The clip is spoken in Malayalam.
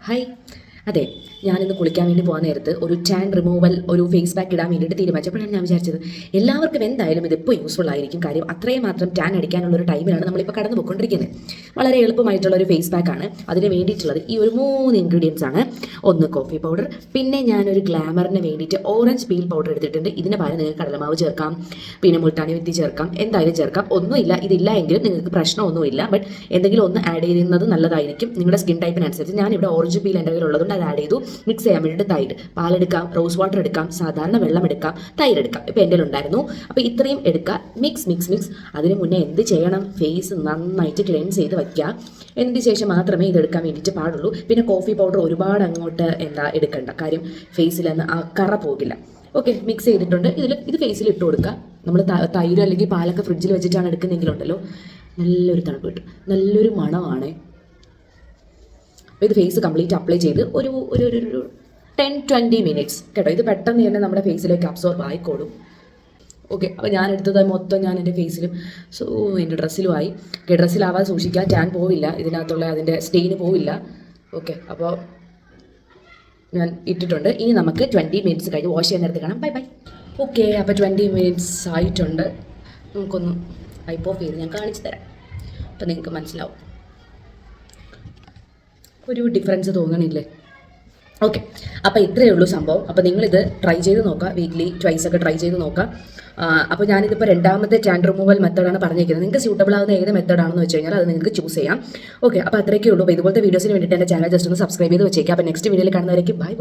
ഹായ്. അതെ, ഞാനിന്ന് കുളിക്കാൻ വേണ്ടി പോകാൻ നേരത്ത് ഒരു ടാൻ റിമൂവൽ ഒരു ഫേസ് പാക്ക് ഇടാൻ വേണ്ടിയിട്ട് തീരുമാനിച്ചപ്പോഴാണ് ഞാൻ വിചാരിച്ചത് എല്ലാവർക്കും എന്തായാലും ഇതിപ്പോൾ യൂസ്ഫുൾ ആയിരിക്കും. കാര്യം അത്രയും മാത്രം ടാൻ അടിക്കാനുള്ള ഒരു ടൈമിലാണ് നമ്മളിപ്പോൾ കടന്നു പോയിക്കൊണ്ടിരിക്കുന്നത്. വളരെ എളുപ്പമായിട്ടുള്ള ഒരു ഫേസ് പാക്കാണ്. അതിന് വേണ്ടിയിട്ടുള്ളത് ഈ ഒരു 3 ഇൻഗ്രീഡിയൻസ് ആണ്. ഒന്ന് കോഫി പൗഡർ, പിന്നെ ഞാനൊരു ഗ്ലാമറിന് വേണ്ടിയിട്ട് ഓറഞ്ച് പീൽ പൗഡർ എടുത്തിട്ടുണ്ട്. ഇതിന് പകരം നിങ്ങൾക്ക് കടലമാവ് ചേർക്കാം, പിന്നെ മുൾട്ടാണി വിത്തി ചേർക്കാം, എന്തായാലും ചേർക്കാം. ഒന്നുമില്ല, ഇതില്ല എങ്കിലും നിങ്ങൾക്ക് പ്രശ്നമൊന്നുമില്ല. ബട്ട് എന്തെങ്കിലും ഒന്ന് ആഡ് ചെയ്യുന്നത് നല്ലതായിരിക്കും നിങ്ങളുടെ സ്കിൻ ടൈപ്പിനനുസരിച്ച്. ഞാനിവിടെ ഓറഞ്ച് പീൽ എൻ്റെ കയ്യിലുള്ളതുകൊണ്ട് അത് ആഡ് ചെയ്തു. മിക്സ് ചെയ്യാൻ വേണ്ടിയിട്ട് തൈര്, പാലെടുക്കാം, റോസ് വാട്ടർ എടുക്കാം, സാധാരണ വെള്ളം എടുക്കാം, തൈര് എടുക്കാം. ഇപ്പോൾ എൻ്റെ ഉണ്ടായിരുന്നു. അപ്പോൾ ഇത്രയും എടുക്കുക. മിക്സ്. അതിന് മുന്നേ എന്ത് ചെയ്യണം? ഫേസ് നന്നായിട്ട് ക്ലെൻസ് ചെയ്ത് വയ്ക്കുക. എന്നതിന് ശേഷം മാത്രമേ ഇതെടുക്കാൻ വേണ്ടിയിട്ട് പാടുള്ളൂ. പിന്നെ കോഫി പൗഡർ ഒരുപാട് അങ്ങോട്ട് എടുക്കണ്ട. കാര്യം ഫേസിൽ നിന്ന് ആ കറ പോകില്ല. ഓക്കെ, മിക്സ് ചെയ്തിട്ടുണ്ട്. ഇത് ഫേസിൽ ഇട്ട് കൊടുക്കുക. നമ്മൾ തൈര് അല്ലെങ്കിൽ പാലൊക്കെ ഫ്രിഡ്ജിൽ വെച്ചിട്ടാണ് എടുക്കുന്നെങ്കിലുണ്ടല്ലോ നല്ലൊരു തണുപ്പ് കിട്ടും, നല്ലൊരു മണമാണ്. അപ്പോൾ ഇത് ഫേസ് കംപ്ലീറ്റ് അപ്ലൈ ചെയ്ത് ഒരു 10-20 മിനിറ്റ്സ് കേട്ടോ. ഇത് പെട്ടെന്ന് തന്നെ നമ്മുടെ ഫേസിലേക്ക് അബ്സോർബ് ആയിക്കോളും. ഓക്കെ, അപ്പോൾ ഞാൻ എടുത്തത് മൊത്തം ഞാൻ എൻ്റെ ഫേസിലും എൻ്റെ ഡ്രസ്സിലുമായി. ഡ്രസ്സിലാവാതെ സൂക്ഷിക്കുക, ടാൻ പോവില്ല, ഇതിനകത്തുള്ള അതിൻ്റെ സ്റ്റെയിന് പോവില്ല. ഓക്കെ, അപ്പോൾ ഞാൻ ഇട്ടിട്ടുണ്ട്. ഇനി നമുക്ക് 20 മിനിറ്റ്സ് കഴിഞ്ഞ് വാഷ് ചെയ്യാൻ നേരത്തെ കാണാം. ബൈ. ഓക്കെ, അപ്പോൾ 20 മിനിറ്റ്സ് ആയിട്ടുണ്ട്. നമുക്കൊന്ന് വൈപ്പ് ഓഫ് ചെയ്ത് ഞാൻ കാണിച്ചു തരാം. അപ്പോൾ നിങ്ങൾക്ക് മനസ്സിലാവും. ഒരു ഡിഫറൻസ് തോന്നണില്ലേ? ഓക്കെ, അപ്പോൾ ഇത്രയേ ഉള്ളൂ സംഭവം. അപ്പോൾ നിങ്ങളിത് ട്രൈ ചെയ്ത് നോക്കുക, വീക്ക്ലി ട്വൈസ് ഒക്കെ ട്രൈ ചെയ്ത് നോക്കുക. അപ്പോൾ ഞാനിതിപ്പോൾ രണ്ടാമത്തെ ടാൻ റിമൂവൽ മെത്തേഡാണ് പറഞ്ഞിരിക്കുന്നത്. നിങ്ങൾക്ക് സ്യൂട്ടബിൾ ആവുന്ന ഏത് മെത്തേഡാണെന്ന് വെച്ച് കഴിഞ്ഞാൽ അത് നിങ്ങൾക്ക് ചൂസ് ചെയ്യാം. ഓക്കെ, അപ്പോൾ അത്രയൊക്കെ ഉള്ളൂ. അപ്പോൾ ഇതുപോലത്തെ വീഡിയോസിന് വേണ്ടിയിട്ട് എൻ്റെ ചാനൽ ജസ്റ്റ് ഒന്ന് സബ്സ്ക്രൈബ് ചെയ്ത് വെച്ചേക്കാം. അപ്പോൾ നെക്സ്റ്റ് വീഡിയോയിൽ കാണുന്നവരേക്ക് ബൈ.